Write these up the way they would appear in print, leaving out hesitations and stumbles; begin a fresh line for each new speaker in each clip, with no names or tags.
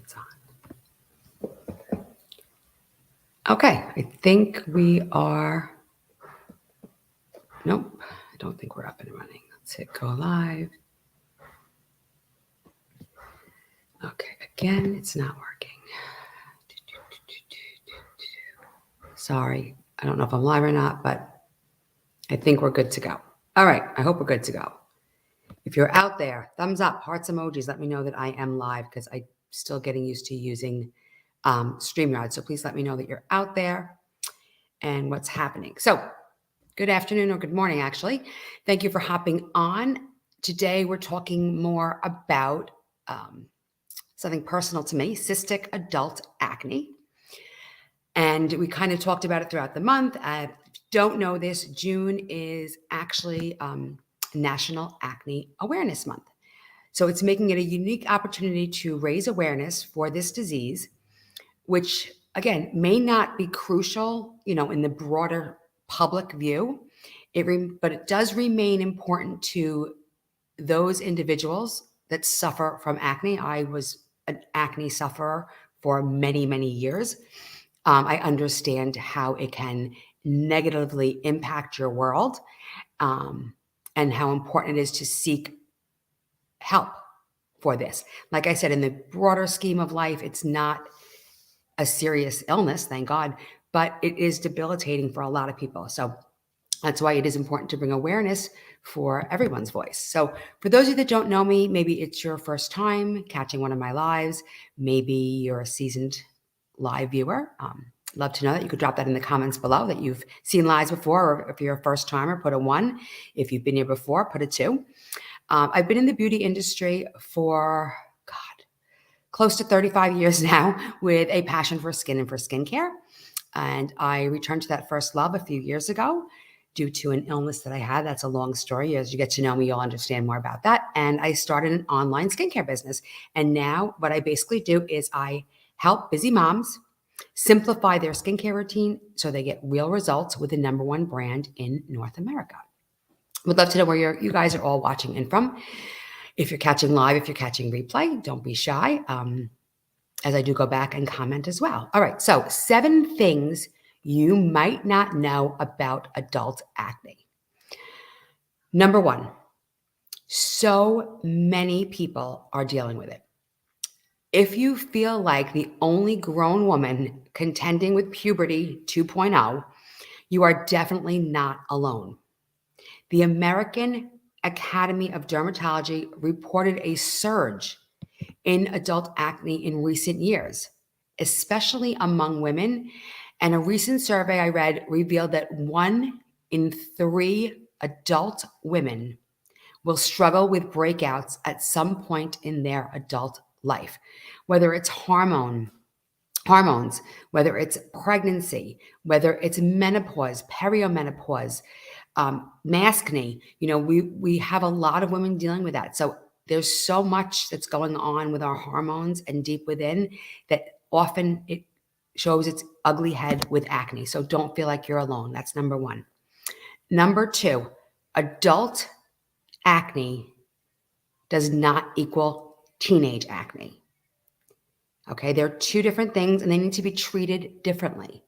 it's on. Okay, I think we are. Nope, I don't think we're up and running. Let's hit go live. Okay, again, it's not working. Sorry, I don't know if I'm live or not, but I think we're good to go. All right, I hope we're good to go. If you're out there, thumbs up, hearts, emojis, let me know that I am live because I'm still getting used to using StreamYard. So please let me know that you're out there and what's happening. So good afternoon or good morning, actually. Thank you for hopping on. Today, we're talking more about something personal to me, cystic adult acne. And we kind of talked about it throughout the month. Don't know this, June is actually National Acne Awareness Month. So it's making it a unique opportunity to raise awareness for this disease, which again, may not be crucial, in the broader public view, but it does remain important to those individuals that suffer from acne. I was an acne sufferer for many, many years. I understand how it can negatively impact your world, and how important it is to seek help for this. Like I said, in the broader scheme of life, it's not a serious illness, thank God, but it is debilitating for a lot of people. So that's why it is important to bring awareness for everyone's voice. So for those of you that don't know me, maybe it's your first time catching one of my lives. Maybe you're a seasoned live viewer. Love to know that. You could drop that in the comments below that you've seen lives before, or if you're a first timer, put a 1. If you've been here before, put a 2. I've been in the beauty industry for, close to 35 years now with a passion for skin and for skincare. And I returned to that first love a few years ago due to an illness that I had. That's a long story. As you get to know me, you'll understand more about that. And I started an online skincare business. And now what I basically do is I help busy moms simplify their skincare routine so they get real results with the #1 brand in North America. Would love to know where you guys are all watching in from. If you're catching live, if you're catching replay, don't be shy, as I do go back and comment as well. All right, so 7 things you might not know about adult acne. Number 1, so many people are dealing with it. If you feel like the only grown woman contending with puberty 2.0, you are definitely not alone. The American Academy of Dermatology reported a surge in adult acne in recent years, especially among women. And a recent survey I read revealed that 1 in 3 adult women will struggle with breakouts at some point in their adult life, whether it's hormones, whether it's pregnancy, whether it's menopause, perimenopause, maskne. We have a lot of women dealing with that. So there's so much that's going on with our hormones and deep within that often it shows its ugly head with acne. So don't feel like you're alone. That's number 1. Number 2, adult acne does not equal teenage acne. Okay, they're 2 different things and they need to be treated differently.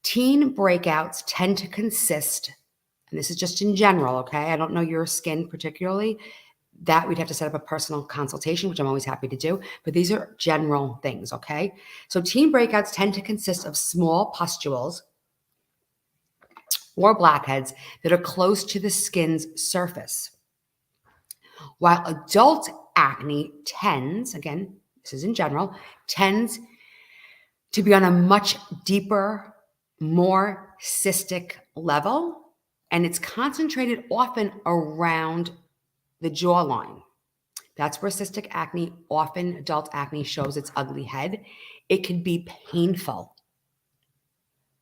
Teen breakouts tend to consist, and this is just in general, okay? I don't know your skin particularly. That we'd have to set up a personal consultation, which I'm always happy to do, but these are general things, okay? So teen breakouts tend to consist of small pustules or blackheads that are close to the skin's surface. While adult acne tends, again, this is in general, tends to be on a much deeper, more cystic level, and it's concentrated often around the jawline. That's where cystic acne, often adult acne, shows its ugly head. It can be painful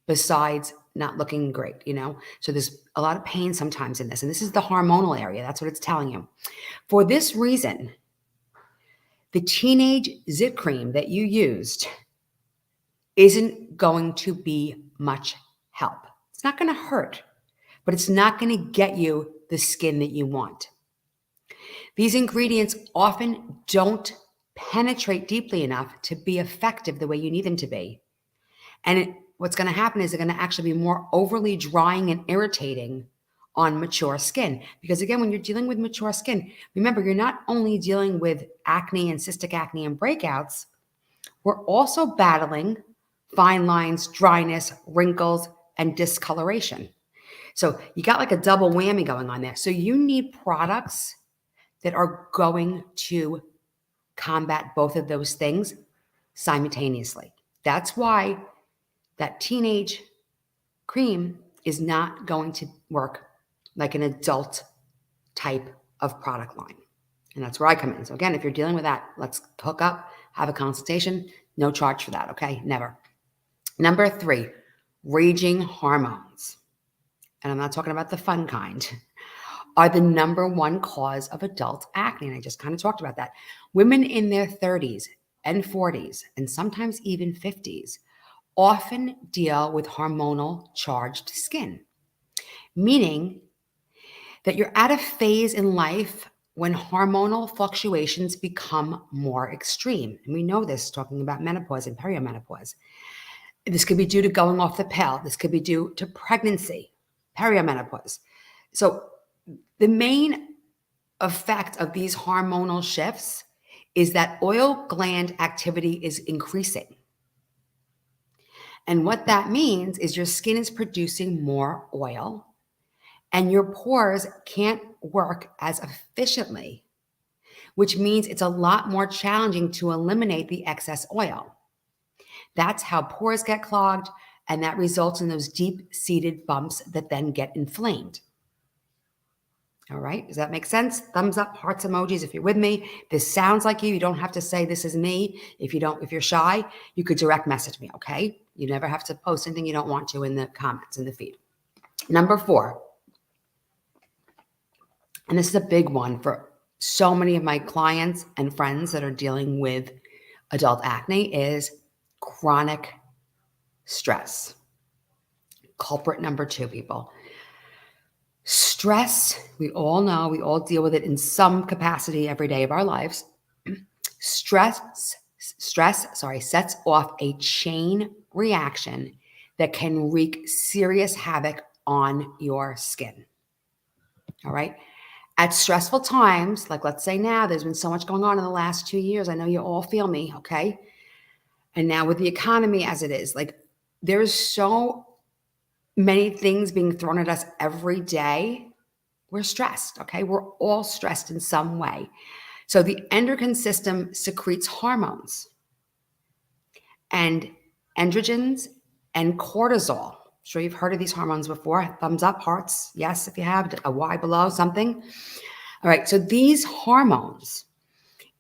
besides not looking great, So there's a lot of pain sometimes in this, and this is the hormonal area. That's what it's telling you. For this reason, the teenage zit cream that you used isn't going to be much help. It's not going to hurt, but it's not going to get you the skin that you want. These ingredients often don't penetrate deeply enough to be effective the way you need them to be. And what's going to happen is they're going to actually be more overly drying and irritating on mature skin. Because again, when you're dealing with mature skin, remember, you're not only dealing with acne and cystic acne and breakouts, we're also battling fine lines, dryness, wrinkles, and discoloration. So you got like a double whammy going on there. So you need products that are going to combat both of those things simultaneously. That's why that teenage cream is not going to work like an adult type of product line. And that's where I come in. So again, if you're dealing with that, let's hook up, have a consultation, no charge for that, okay? Never. Number 3, raging hormones. And I'm not talking about the fun kind, are the number one cause of adult acne. And I just kind of talked about that. Women in their 30s and 40s, and sometimes even 50s, often deal with hormonal charged skin, meaning that you're at a phase in life when hormonal fluctuations become more extreme. And we know this talking about menopause and perimenopause. This could be due to going off the pill. This could be due to pregnancy, perimenopause. So the main effect of these hormonal shifts is that oil gland activity is increasing. And what that means is your skin is producing more oil and your pores can't work as efficiently, which means it's a lot more challenging to eliminate the excess oil. That's how pores get clogged, and that results in those deep-seated bumps that then get inflamed. All right, does that make sense? Thumbs up, hearts, emojis if you're with me. This sounds like you. You don't have to say this is me. If you're shy, you could direct message me, okay? You never have to post anything you don't want to in the comments, in the feed. Number 4, and this is a big one for so many of my clients and friends that are dealing with adult acne, is chronic stress. Culprit number 2, people. Stress, we all know, we all deal with it in some capacity every day of our lives. Stress sets off a chain reaction that can wreak serious havoc on your skin. All right. At stressful times, like let's say now, there's been so much going on in the last 2 years. I know you all feel me, okay? And now with the economy as it is, like there's so many things being thrown at us every day. We're stressed, okay? We're all stressed in some way. So the endocrine system secretes hormones and androgens and cortisol. I'm sure you've heard of these hormones before. Thumbs up, hearts. Yes, if you have, a Y below, something. All right, so these hormones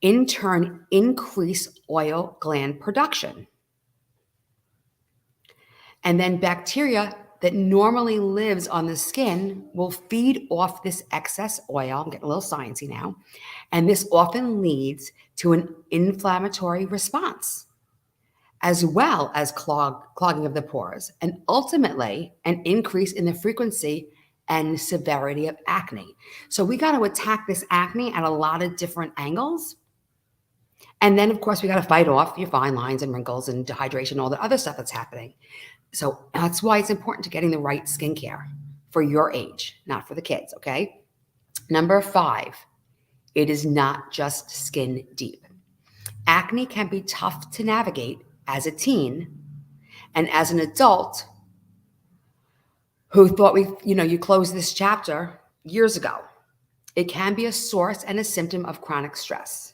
in turn increase oil gland production. And then bacteria that normally lives on the skin will feed off this excess oil. I'm getting a little sciencey now. And this often leads to an inflammatory response, as well as clogging of the pores, and ultimately an increase in the frequency and severity of acne. So we got to attack this acne at a lot of different angles. And then, of course, we got to fight off your fine lines and wrinkles and dehydration, all the other stuff that's happening. So that's why it's important to getting the right skincare for your age, not for the kids, okay? Number 5, it is not just skin deep. Acne can be tough to navigate as a teen and as an adult who thought you closed this chapter years ago. It can be a source and a symptom of chronic stress.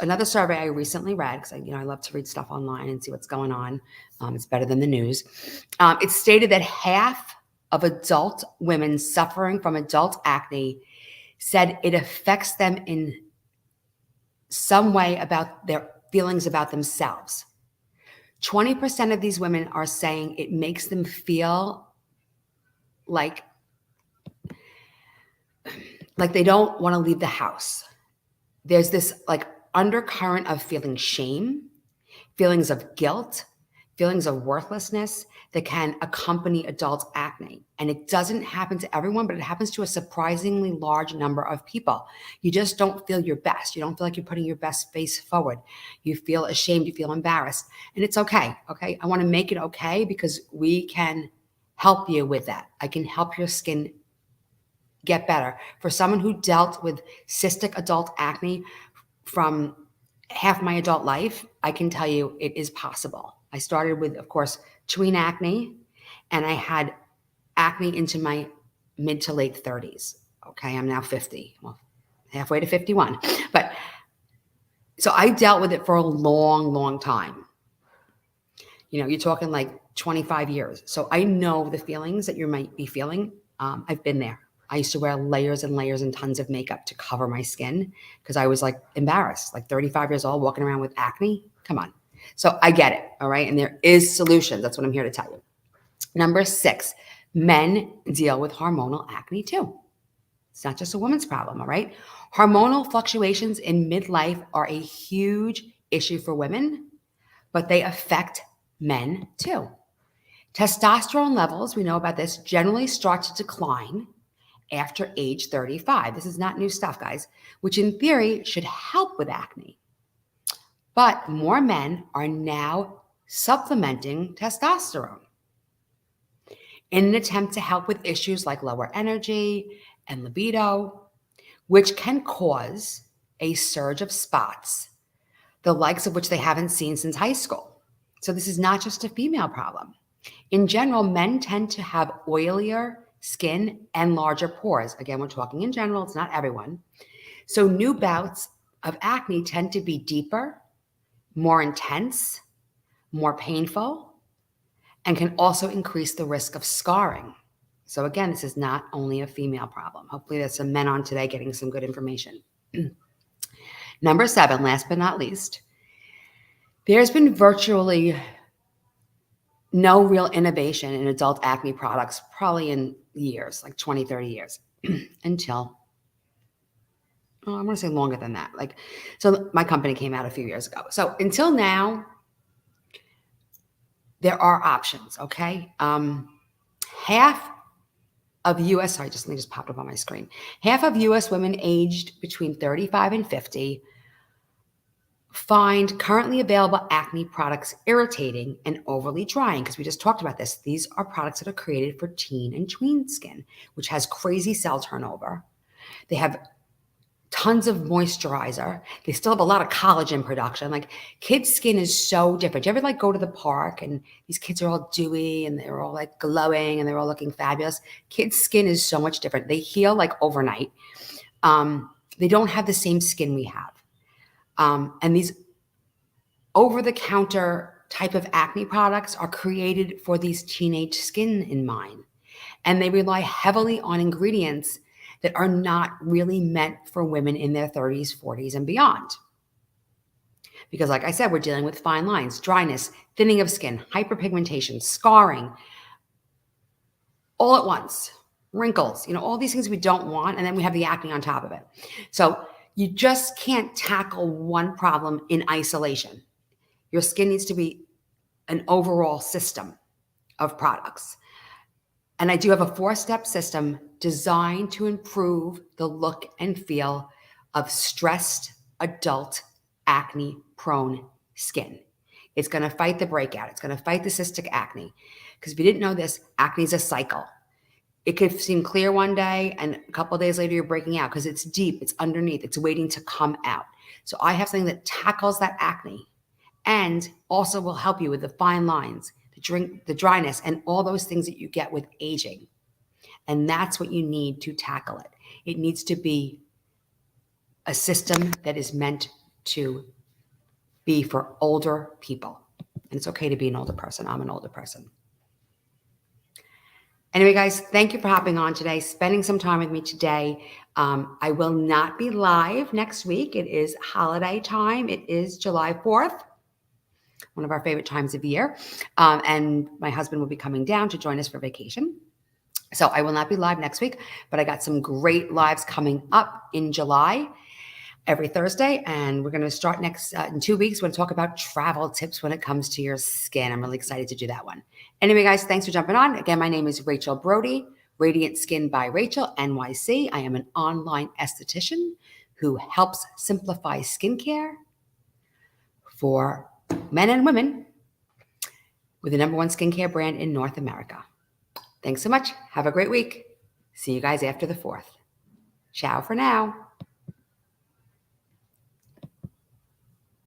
Another survey I recently read, because I love to read stuff online and see what's going on. It's better than the news. It stated that half of adult women suffering from adult acne said it affects them in some way about their feelings about themselves. 20% of these women are saying it makes them feel like they don't want to leave the house. There's this like undercurrent of feeling shame, feelings of guilt, feelings of worthlessness that can accompany adult acne. And it doesn't happen to everyone, but it happens to a surprisingly large number of people. You just don't feel your best. You don't feel like you're putting your best face forward. You feel ashamed. You feel embarrassed. And it's okay. Okay. I want to make it okay because we can help you with that. I can help your skin get better. For someone who dealt with cystic adult acne from half my adult life, I can tell you it is possible. I started with, of course, tween acne, and I had acne into my mid to late 30s. Okay, I'm now 50, well, halfway to 51. But so I dealt with it for a long, long time. You know, you're talking like 25 years. So I know the feelings that you might be feeling. I've been there. I used to wear layers and layers and tons of makeup to cover my skin because I was like embarrassed, like 35 years old, walking around with acne. Come on. So I get it. All right. And there is solutions. That's what I'm here to tell you. Number 6, men deal with hormonal acne too. It's not just a woman's problem. All right. Hormonal fluctuations in midlife are a huge issue for women, but they affect men too. Testosterone levels, we know about this, generally start to decline after age 35. This is not new stuff, guys, which in theory should help with acne. But more men are now supplementing testosterone in an attempt to help with issues like lower energy and libido, which can cause a surge of spots, the likes of which they haven't seen since high school. So this is not just a female problem. In general, men tend to have oilier skin and larger pores. Again, we're talking in general, it's not everyone. So new bouts of acne tend to be deeper, more intense, more painful, and can also increase the risk of scarring. So again, this is not only a female problem. Hopefully there's some men on today getting some good information. Number 7, last but not least, there's been virtually no real innovation in adult acne products, probably in years, like 20, 30 years, until, I want to say longer than that. So my company came out a few years ago. So until now, there are options, okay? Half of U.S., sorry, let me just popped up on my screen. Half of U.S. women aged between 35 and 50 find currently available acne products irritating and overly drying, because we just talked about this. These are products that are created for teen and tween skin, which has crazy cell turnover. They have tons of moisturizer. They still have a lot of collagen production. Like, kids' skin is so different. Do you ever go to the park and these kids are all dewy and they're all glowing and they're all looking fabulous? Kids' skin is so much different. They heal overnight. They don't have the same skin we have. And these over-the-counter type of acne products are created for these teenage skin in mind. And they rely heavily on ingredients that are not really meant for women in their 30s, 40s, and beyond. Because like I said, we're dealing with fine lines, dryness, thinning of skin, hyperpigmentation, scarring, all at once, wrinkles, all these things we don't want. And then we have the acne on top of it. So you just can't tackle one problem in isolation. Your skin needs to be an overall system of products. And I do have a 4-step system designed to improve the look and feel of stressed adult acne-prone skin. It's going to fight the breakout. It's going to fight the cystic acne. Because if you didn't know this, acne is a cycle. It could seem clear one day and a couple of days later you're breaking out because it's deep, it's underneath, it's waiting to come out. So I have something that tackles that acne and also will help you with the fine lines, the dryness, and all those things that you get with aging. And that's what you need to tackle it. It needs to be a system that is meant to be for older people. And it's okay to be an older person. I'm an older person. Anyway, guys, thank you for hopping on today, spending some time with me today. I will not be live next week. It is holiday time. It is July 4th, one of our favorite times of year. And my husband will be coming down to join us for vacation. So I will not be live next week, but I got some great lives coming up in July. every Thursday. And we're going to start next in 2 weeks. We're going to talk about travel tips when it comes to your skin. I'm really excited to do that one. Anyway, guys, thanks for jumping on. Again, my name is Rachel Brody, Radiant Skin by Rachel, NYC. I am an online esthetician who helps simplify skincare for men and women with the #1 skincare brand in North America. Thanks so much. Have a great week. See you guys after the 4th. Ciao for now.